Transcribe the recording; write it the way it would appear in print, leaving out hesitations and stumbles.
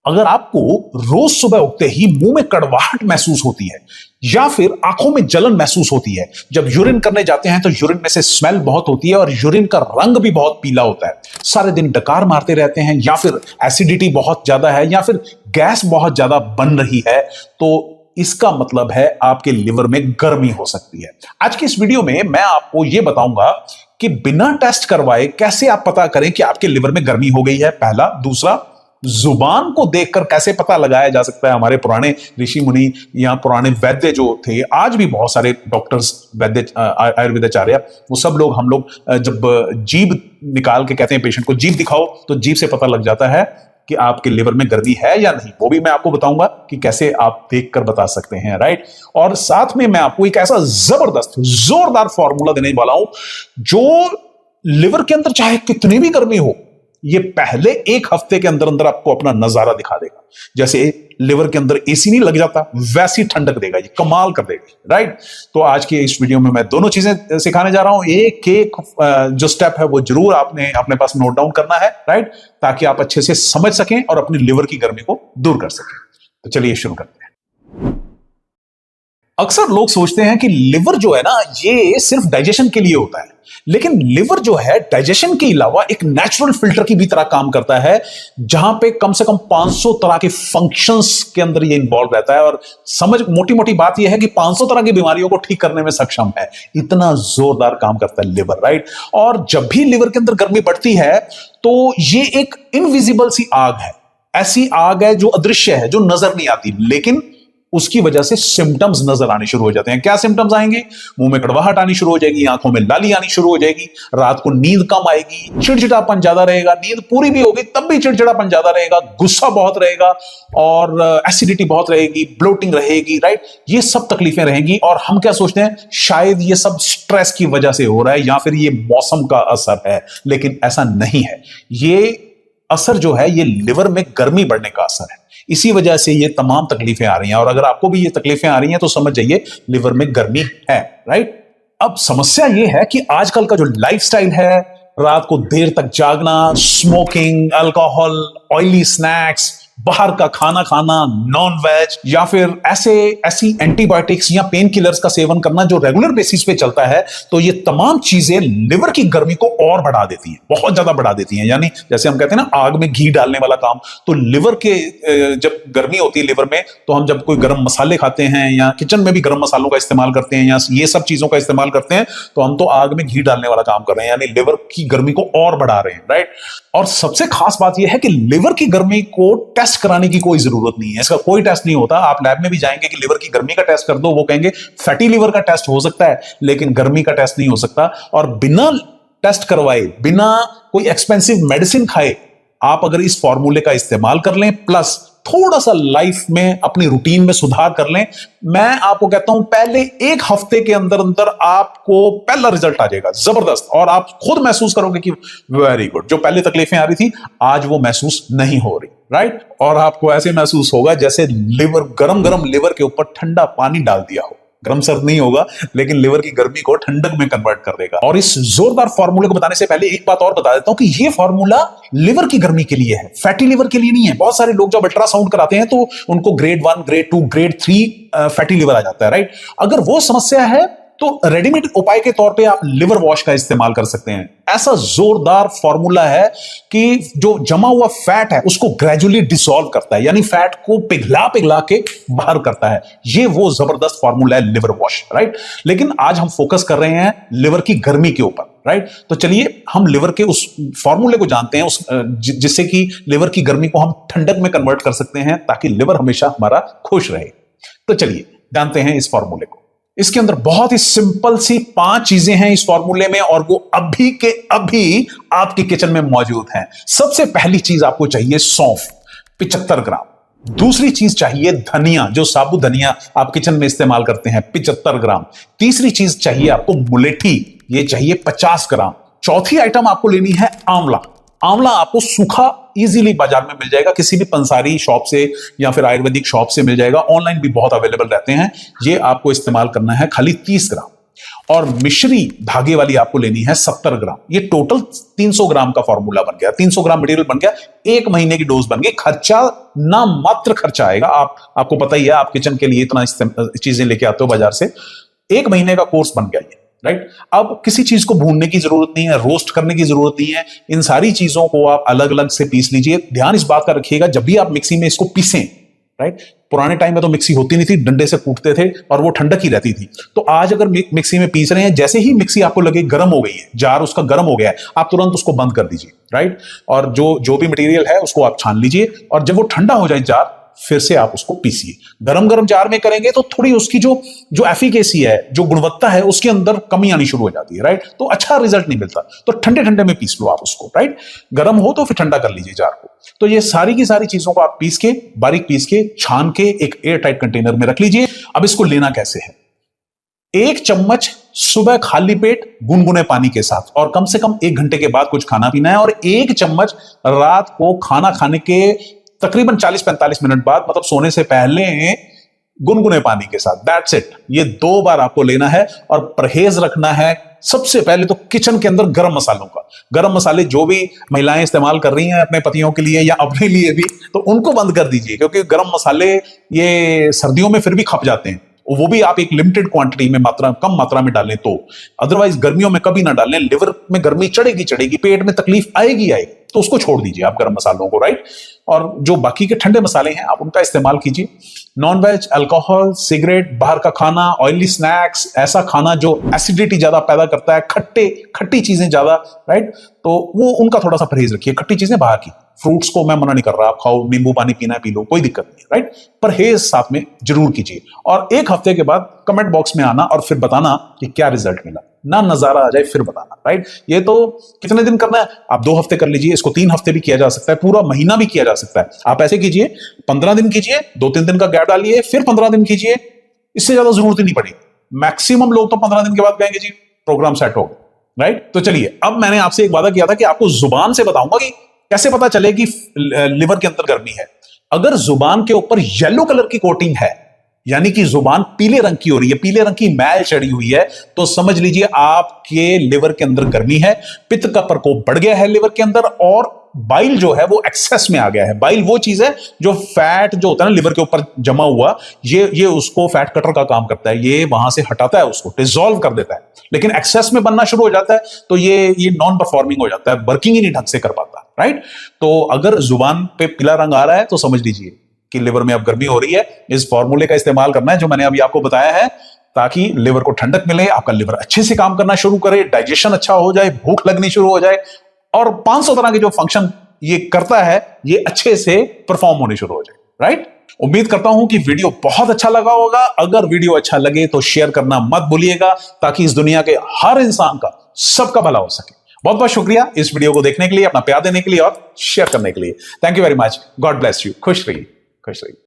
अगर आपको रोज सुबह उठते ही मुंह में कड़वाहट महसूस होती है या फिर आंखों में जलन महसूस होती है, जब यूरिन करने जाते हैं तो यूरिन में से स्मेल बहुत होती है और यूरिन का रंग भी बहुत पीला होता है, सारे दिन डकार मारते रहते हैं, या फिर एसिडिटी बहुत ज्यादा है, या फिर गैस बहुत ज्यादा बन रही है, तो इसका मतलब है आपके लिवर में गर्मी हो सकती है। आज की इस वीडियो में मैं आपको यह बताऊंगा कि बिना टेस्ट करवाए कैसे आप पता करें कि आपके लिवर में गर्मी हो गई है, पहला। दूसरा, जुबान को देखकर कैसे पता लगाया जा सकता है। हमारे पुराने ऋषि मुनि या पुराने वैद्य जो थे, आज भी बहुत सारे डॉक्टर्स, वैद्य, आयुर्वेदाचार्य, वो सब लोग, हम लोग जब जीभ निकाल के कहते हैं पेशेंट को जीभ दिखाओ, तो जीभ से पता लग जाता है कि आपके लिवर में गर्मी है या नहीं। वो भी मैं आपको बताऊंगा कि कैसे आप देखकर बता सकते हैं, राइट। और साथ में मैं आपको एक ऐसा जबरदस्त जोरदार फॉर्मूला देने वाला हूं जो लिवर के अंदर चाहे कितनी भी गर्मी हो, ये पहले एक हफ्ते के अंदर अंदर आपको अपना नजारा दिखा देगा। जैसे लिवर के अंदर एसी नहीं लग जाता, वैसी ठंडक देगा, ये कमाल कर देगा, राइट। तो आज के इस वीडियो में मैं दोनों चीजें सिखाने जा रहा हूं। एक एक जो स्टेप है वो जरूर आपने अपने पास नोट डाउन करना है, राइट, ताकि आप अच्छे से समझ सकें और अपनी लिवर की गर्मी को दूर कर सकें। तो चलिए शुरू करते हैं। अक्सर लोग सोचते हैं कि लिवर जो है ना, ये सिर्फ डाइजेशन के लिए होता है, लेकिन लिवर जो है डाइजेशन के अलावा एक नेचुरल फिल्टर की भी तरह काम करता है, जहां पे कम से कम 500 तरह के फंक्शंस के अंदर ये इन्वॉल्व रहता है। और समझ, मोटी मोटी बात यह है कि 500 तरह की बीमारियों को ठीक करने में सक्षम है। इतना जोरदार काम करता है लिवर, राइट। और जब भी लिवर के अंदर गर्मी बढ़ती है तो ये एक इनविजिबल सी आग है, ऐसी आग है जो अदृश्य है, जो नजर नहीं आती, लेकिन उसकी वजह से सिम्टम्स नजर आने शुरू हो जाते हैं। क्या सिम्टम्स आएंगे? मुंह में कड़वाहट आनी शुरू हो जाएगी, आंखों में लाली आनी शुरू हो जाएगी, रात को नींद कम आएगी, चिड़चिड़ापन ज्यादा रहेगा, नींद पूरी भी होगी तब भी चिड़चिड़ापन ज्यादा रहेगा, गुस्सा बहुत रहेगा, और एसिडिटी बहुत रहेगी, ब्लोटिंग रहेगी, राइट। ये सब तकलीफें रहेंगी। और हम क्या सोचते हैं, शायद ये सब स्ट्रेस की वजह से हो रहा है या फिर ये मौसम का असर है, लेकिन ऐसा नहीं है। ये असर जो है, ये लिवर में गर्मी बढ़ने का असर है। इसी वजह से ये तमाम तकलीफें आ रही हैं। और अगर आपको भी ये तकलीफें आ रही हैं तो समझ जाइए लिवर में गर्मी है, राइट। अब समस्या ये है कि आजकल का जो लाइफस्टाइल है, रात को देर तक जागना, स्मोकिंग, अल्कोहल, ऑयली स्नैक्स, बाहर का खाना खाना, नॉन वेज, या फिर ऐसी एंटीबायोटिक्स या पेन किलर्स का सेवन करना जो रेगुलर बेसिस पे चलता है, तो ये तमाम चीजें लिवर की गर्मी को और बढ़ा देती हैं, बहुत ज्यादा बढ़ा देती हैं। यानी जैसे हम कहते हैं ना, आग में घी डालने वाला काम। तो लिवर के जब गर्मी होती है लिवर में, तो हम जब कोई गर्म मसाले खाते हैं या किचन में भी गर्म मसालों का इस्तेमाल करते हैं या ये सब चीजों का इस्तेमाल करते हैं, तो हम तो आग में घी डालने वाला काम कर रहे हैं, यानी लिवर की गर्मी को और बढ़ा रहे हैं, राइट। और सबसे खास बात यह है कि लिवर की गर्मी को टेस्ट कराने की कोई जरूरत नहीं है, इसका कोई टेस्ट नहीं होता। आप लैब में भी जाएंगे कि लिवर की गर्मी का टेस्ट कर दो, वो कहेंगे फैटी लिवर का टेस्ट हो सकता है, लेकिन गर्मी का टेस्ट नहीं हो सकता। और बिना टेस्ट करवाए, बिना कोई एक्सपेंसिव मेडिसिन खाए, आप अगर इस फॉर्मूले का इस्तेमाल कर लें, प्लस थोड़ा सा लाइफ में अपनी रूटीन में सुधार कर लें, मैं आपको कहता हूं पहले एक हफ्ते के अंदर अंदर आपको पहला रिजल्ट आ जाएगा, जबरदस्त। और आप खुद महसूस करोगे कि वेरी गुड, जो पहले तकलीफें आ रही थी आज वो महसूस नहीं हो रही, राइट। और आपको ऐसे महसूस होगा जैसे लिवर, गरम गरम लिवर के ऊपर ठंडा पानी डाल दिया हो। गर्म सर्द नहीं होगा, लेकिन लिवर की गर्मी को ठंडक में कन्वर्ट कर देगा। और इस जोरदार फॉर्मूले को बताने से पहले एक बात और बता देता हूं कि यह फॉर्मूला लिवर की गर्मी के लिए है, फैटी लिवर के लिए नहीं है। बहुत सारे लोग जब अल्ट्रासाउंड कराते हैं तो उनको grade 1, grade 2, grade 3 fatty liver आ जाता है, राइट। अगर वो समस्या है तो रेडीमेड उपाय के तौर पे आप लिवर वॉश का इस्तेमाल कर सकते हैं। ऐसा जोरदार फॉर्मूला है कि जो जमा हुआ फैट है उसको ग्रेजुअली डिसॉल्व करता है, यानी फैट को पिघला पिघला के बाहर करता है। ये वो जबरदस्त फॉर्मूला है लिवर वॉश, राइट। लेकिन आज हम फोकस कर रहे हैं लिवर की गर्मी के ऊपर, राइट। तो चलिए हम लिवर के उस फॉर्मूले को जानते हैं, जिससे कि लिवर की गर्मी को हम ठंडक में कन्वर्ट कर सकते हैं, ताकि लिवर हमेशा हमारा खुश रहे। तो चलिए जानते हैं इस फॉर्मूले को। इसके अंदर बहुत ही सिंपल सी 5 चीजें हैं इस फॉर्मूले में, और वो अभी के अभी आपके किचन में मौजूद हैं। सबसे पहली चीज आपको चाहिए सौंफ, 75 ग्राम। दूसरी चीज चाहिए धनिया, जो साबुत धनिया आप किचन में इस्तेमाल करते हैं, 75 ग्राम। तीसरी चीज चाहिए आपको मुलेठी, ये चाहिए 50 ग्राम। चौथी आइटम आपको लेनी है आंवला। आंवला आपको सूखा इजीली बाजार में मिल जाएगा, किसी भी पंसारी शॉप से या फिर आयुर्वेदिक शॉप से मिल जाएगा, ऑनलाइन भी बहुत अवेलेबल रहते हैं। ये आपको इस्तेमाल करना है खाली 30 ग्राम। और मिश्री धागे वाली आपको लेनी है 70 ग्राम। ये टोटल 300 ग्राम का फॉर्मूला बन गया, 300 ग्राम मटेरियल बन गया, 1 महीने की डोज बन गई। खर्चा ना मात्र खर्चा आएगा, आपको पता ही है, आप किचन के लिए इतना चीजें लेके आते हो बाजार से, 1 महीने का कोर्स बन गया ये, राइट। अब किसी चीज को भूनने की जरूरत नहीं है, रोस्ट करने की जरूरत नहीं है, इन सारी चीजों को आप अलग अलग से पीस लीजिए। ध्यान इस बात का रखिएगा, जब भी आप मिक्सी में इसको पीसें, राइट, पुराने टाइम में तो मिक्सी होती नहीं थी, डंडे से कूटते थे और वो ठंडक ही रहती थी। तो आज अगर मिक्सी में पीस रहे हैं, जैसे ही मिक्सी आपको लगे गर्म हो गई है, जार उसका गर्म हो गया है, आप तुरंत उसको बंद कर दीजिए, राइट। और जो भी मटेरियल है उसको आप छान लीजिए, और जब वो ठंडा हो जाए जार, फिर से आप उसको पीसिए। गरम गरम जार में करेंगे तो थोड़ी उसकी जो एफिकेसी है, जो गुणवत्ता है, उसके अंदर कमी आनी शुरू हो जाती है, राइट। तो अच्छा रिजल्ट नहीं मिलता। तो ठंडे ठंडे में पीस लो आप उसको, राइट। गरम हो तो फिर ठंडा कर लीजिए जार को। तो ये सारी की सारी चीजों को आप पीस के, बारीक पीस के, छान के एक एयर टाइट कंटेनर में रख लीजिए। अब इसको लेना कैसे है? 1 चम्मच सुबह खाली पेट गुनगुने पानी के साथ, और कम से कम 1 घंटे के बाद कुछ खाना पीना है, और 1 चम्मच रात को खाना खाने के तकरीबन 40-45 मिनट बाद, मतलब सोने से पहले, गुनगुने पानी के साथ। That's it. ये 2 बार आपको लेना है, और परहेज रखना है सबसे पहले तो किचन के अंदर गरम मसालों का। गरम मसाले जो भी महिलाएं इस्तेमाल कर रही हैं अपने पतियों के लिए या अपने लिए भी, तो उनको बंद कर दीजिए, क्योंकि गरम मसाले ये सर्दियों में फिर भी खप जाते हैं, वो भी आप एक लिमिटेड क्वांटिटी में, कम मात्रा में डालें तो। अदरवाइज गर्मियों में कभी ना डालें, लिवर में गर्मी चढ़ेगी, पेट में तकलीफ आएगी, तो उसको छोड़ दीजिए आप गरम मसालों को, राइट। और जो बाकी के ठंडे मसाले हैं आप उनका इस्तेमाल कीजिए। नॉन वेज, अल्कोहल, सिगरेट, बाहर का खाना, ऑयली स्नैक्स, ऐसा खाना जो एसिडिटी ज्यादा पैदा करता है, खट्टी चीजें ज्यादा, राइट, तो वो उनका थोड़ा सा परहेज रखिए। खट्टी चीजें बाहर की, फ्रूट्स को मैं मना नहीं कर रहा, आप खाओ, नींबू पानी पीना है पी लो, कोई दिक्कत नहीं, राइट। परहेज साथ में जरूर कीजिए, और 1 हफ्ते के बाद कमेंट बॉक्स में आना और फिर बताना कि क्या रिजल्ट मिला। ना नजारा आ जाए फिर बताना, राइट। ये तो कितने दिन करना है? आप 2 हफ्ते कर लीजिए, इसको 3 हफ्ते भी किया जा सकता है, पूरा महीना भी किया जा सकता है। आप ऐसे कीजिए, 15 दिन कीजिए, 2-3 दिन का गैप डालिए, फिर 15 दिन कीजिए, इससे ज्यादा जरूरत ही नहीं पड़ेगी। मैक्सिमम लोग तो 15 दिन के बाद कहेंगे जी प्रोग्राम सेट हो गया, राइट। तो चलिए, अब मैंने आपसे एक वादा किया था कि आपको जुबान से बताऊंगा कि कैसे पता चले कि लिवर के अंदर गर्मी है। अगर जुबान के ऊपर येलो कलर की कोटिंग है, यानी कि जुबान पीले रंग की हो रही है, पीले रंग की मैल चढ़ी हुई है, तो समझ लीजिए आपके लिवर के अंदर गर्मी है, पित्त का प्रकोप बढ़ गया है लिवर के अंदर, और बाइल जो है वो एक्सेस में आ गया है। बाइल वो चीज है जो फैट जो होता है ना लिवर के ऊपर जमा हुआ, ये उसको फैट कटर का काम करता है, ये वहां से हटाता है, उसको डिसॉल्व कर देता है। लेकिन एक्सेस में बनना शुरू हो जाता है तो ये नॉन परफॉर्मिंग हो जाता है, वर्किंग ही नहीं ढंग से कर पाता, राइट। तो अगर जुबान पे पीला रंग आ रहा है तो समझ लीजिए कि लिवर में अब गर्मी हो रही है। इस फॉर्मूले का इस्तेमाल करना है जो मैंने अभी आपको बताया है, ताकि लिवर को ठंडक मिले, आपका लिवर अच्छे से काम करना शुरू करे, डाइजेशन अच्छा हो जाए, भूख लगनी शुरू हो जाए, और 500 तरह के जो फंक्शन ये करता है ये अच्छे से परफॉर्म होने शुरू हो जाए, राइट। उम्मीद करता हूं कि वीडियो बहुत अच्छा लगा होगा। अगर वीडियो अच्छा लगे तो शेयर करना मत भूलिएगा, ताकि इस दुनिया के हर इंसान का, सबका भला हो सके। बहुत बहुत शुक्रिया इस वीडियो को देखने के लिए, अपना प्यार देने के लिए और शेयर करने के लिए। Thank you very much. God bless you. खुश रहिए, खुश रहिए।